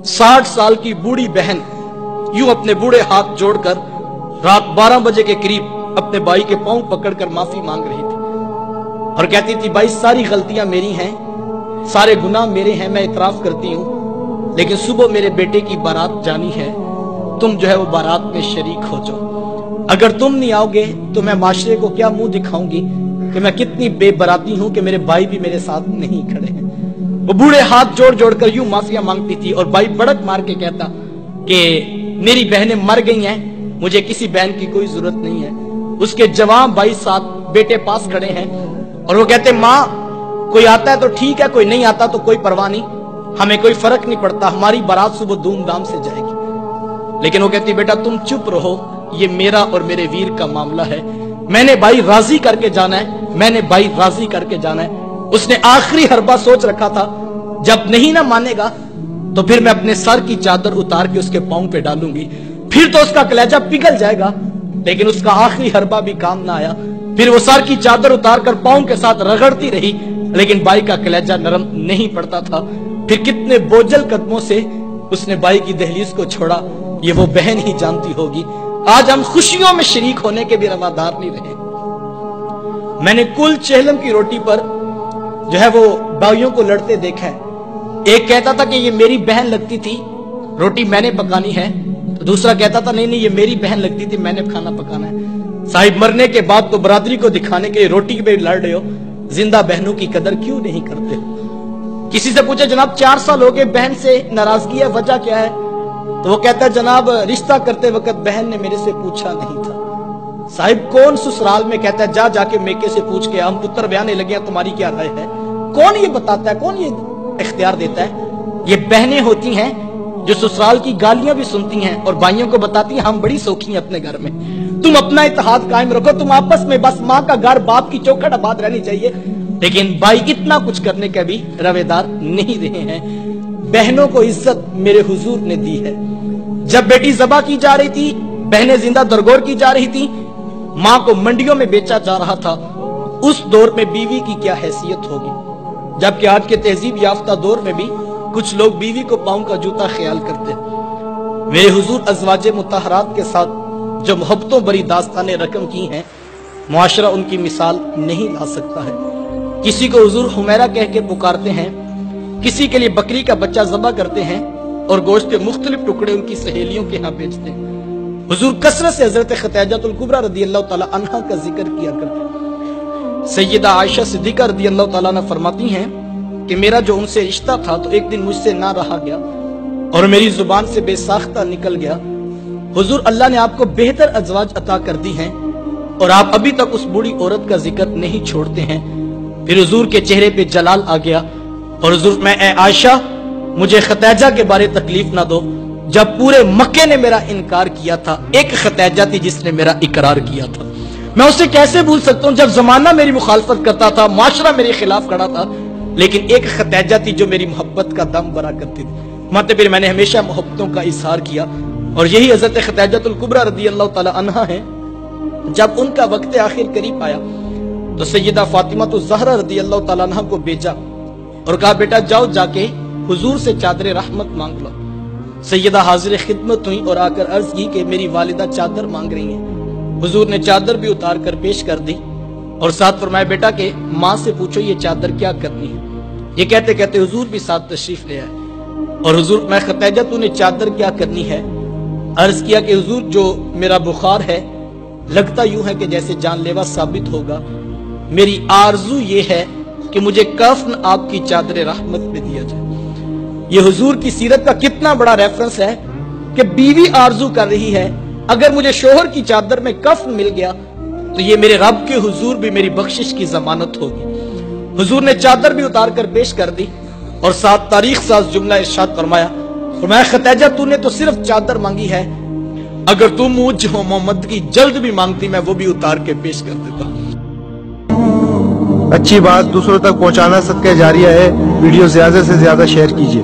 60 साल की बूढ़ी बहन यूं अपने बूढ़े हाथ जोड़कर रात 12 बजे के करीब अपने भाई के पांव पकड़कर माफी मांग रही थी और कहती थी, भाई सारी गलतियां मेरी हैं, सारे गुनाह मेरे हैं, मैं इतराफ करती हूं, लेकिन सुबह मेरे बेटे की बारात जानी है, तुम जो है वो बारात में शरीक हो जाओ। अगर तुम नहीं आओगे तो मैं माशरे को क्या मुंह दिखाऊंगी कि मैं कितनी बेबराती हूं कि मेरे भाई भी मेरे साथ नहीं खड़े हैं। वो बूढ़े हाथ जोड़ जोड़कर यूं माफिया मांगती थी और भाई बड़क मार के कहता कि मेरी बहनें मर गई हैं, मुझे किसी बहन की कोई जरूरत नहीं है। उसके जवान भाई साथ बेटे पास खड़े हैं और वो कहते, माँ कोई आता है तो ठीक है, कोई नहीं आता तो कोई परवाह नहीं, हमें कोई फर्क नहीं पड़ता, हमारी बारात सुबह धूमधाम से जाएगी। लेकिन वो कहती, बेटा तुम चुप रहो, ये मेरा और मेरे वीर का मामला है, मैंने भाई राजी करके जाना है, मैंने भाई राजी करके जाना है। उसने आखिरी हरबा सोच रखा था, जब नहीं ना मानेगा तो फिर मैं अपने सर की चादर उतार के उसके पांव पे डालूंगी, फिर तो उसका कलेजा पिघल जाएगा। लेकिन उसका आखिरी हरबा भी काम ना आया, फिर वो सर की चादर उतार कर पांव के साथ रगड़ती रही, लेकिन भाई का कलेजा नरम नहीं पड़ता था। फिर कितने बोझल कदमों से उसने भाई की दहलीज को छोड़ा, ये वो बहन ही जानती होगी। आज हम खुशियों में शरीक होने के भी रवादार नहीं रहे। मैंने कुल चेहलम की रोटी पर जो है वो भाइयों को लड़ते देखा है। एक कहता था कि ये मेरी बहन लगती थी, रोटी मैंने पकानी है, तो दूसरा कहता था नहीं ये मेरी बहन लगती थी, मैंने खाना पकाना है। साहिब मरने के बाद तो बरादरी को दिखाने के लिए रोटी पे लड़ रहे हो, जिंदा बहनों की कदर क्यों नहीं करते हो? किसी से पूछे, जनाब 4 साल हो गए, बहन से नाराजगी है, वजह क्या है? तो वो कहता है, जनाब रिश्ता करते वक्त बहन ने मेरे से पूछा नहीं था। साहिब कौन ससुराल में कहता है जा जाके मेके से पूछ के हम पुत्र ब्याने लगे, तुम्हारी क्या राय है? कौन ये बताता है, कौन ये इख्तियार देता है? ये बहनें होती हैं जो ससुराल की गालियां भी सुनती हैं और भाइयों को बताती हैं हम बड़ी सौखी हैं अपने घर में, तुम अपना इत्तेहाद कायम रखो, तुम आपस में बस माँ का घर बाप की चौखट आबाद रहनी चाहिए। लेकिन भाई इतना कुछ करने के भी रवेदार नहीं रहे हैं। बहनों को इज्जत मेरे हुजूर ने दी है। जब बेटी ज़बा की जा रही थी, बहनें जिंदा दरगोर की जा रही थी, माँ को मंडियों में बेचा जा रहा था, उस दौर में बीवी की क्या हैसियत होगी? जबकि आज के तहजीब याफ्ता दौर में भी कुछ लोग बीवी को पांव का जूता ख्याल करते हैं। मेरे हुजूर अज़वाजे मुतहरात के साथ जो मोहब्बतों भरी दास्तानें रकम की हैं, मुआशरा उनकी मिसाल नहीं ला सकता है। किसी को हुजूर हुमैरा कह के पुकारते हैं, किसी के लिए बकरी का बच्चा ज़बा करते हैं और गोश्त के मुख्तलिफ टुकड़े उनकी सहेलियों के यहाँ बेचते हैं। हुजूर कसरत से हजरत खतीजतुल कुबरा रदियल्लाहु ताला अन्हा का जिक्र किया करते हैं। सैयदा आयशा सिद्दीका रदियल्लाहु ताला अन्हा फरमाती हैं कि मेरा जो उनसे रिश्ता था तो एक दिन मुझसे ना रहा गया और मेरी जुबान से बेसाख्ता निकल गया। हुजूर अल्लाह ने आपको बेहतर अज़वाज अता कर दी हैं और आप अभी तक उस बूढ़ी औरत का जिक्र नहीं छोड़ते हैं। फिर हुजूर के चेहरे पे जलाल आ गया और हुजूर, मैं ए आयशा मुझे खतीजा के बारे तकलीफ ना दो, जब पूरे मक्के ने मेरा इनकार किया था, एक खतीजा थी जिसने मेरा इकरार किया था, मैं उसे कैसे भूल सकता हूं? जब जमाना मेरी मुखालफत करता था, माशरा मेरे खिलाफ खड़ा था, लेकिन एक खतीजा थी जो मेरी मोहब्बत का दम भरा करती थी। मतलब फिर मैंने हमेशा मोहब्बतों का इजहार किया और यही हजरत खतीजतुल कुबरा रदियल्लाहु ताला अन्हा है। जब उनका वक्त आखिर करीब आया तो सैयदा फातिमा तो ज़हरा रदियल्लाहु ताला अन्हा को भेजा और कहा, बेटा जाओ जाके हुजूर से चादर रहमत मांग लो। सैयदा हाजिर खिदमत हुई और आकर अर्ज की कि मेरी वालिदा चादर मांग रही हैं। हुजूर ने चादर भी उतार कर पेश कर दी और साथ फरमाया, बेटा के माँ से पूछो ये चादर क्या करनी है। ये कहते कहते हुजूर भी साथ तशरीफ ले आए और हुजूर, मैं खतीजा तूने चादर क्या करनी है? अर्ज किया कि हुजूर जो मेरा बुखार है लगता यूं है कि जैसे जानलेवा साबित होगा, मेरी आरजू ये है कि मुझे कफन आपकी चादर रहमत में दिया जाए। ये हुजूर की सीरत का कितना बड़ा रेफरेंस है कि बीवी आरजू कर रही है, अगर मुझे शोहर की चादर में कफन मिल गया तो ये मेरे रब के हुजूर भी मेरी बख्शिश की जमानत होगी। हुजूर ने चादर भी उतार कर पेश कर दी और साथ तारीख साज जुमला इरशाद फरमाया, खतीजा तूने तो सिर्फ चादर मांगी है, अगर तू मुझ मोहम्मद की जल्द भी मांगती मैं वो भी उतार के पेश कर देता। अच्छी बात दूसरों तक पहुंचाना सदका जारिया है। वीडियो ज्यादा से ज्यादा शेयर कीजिए।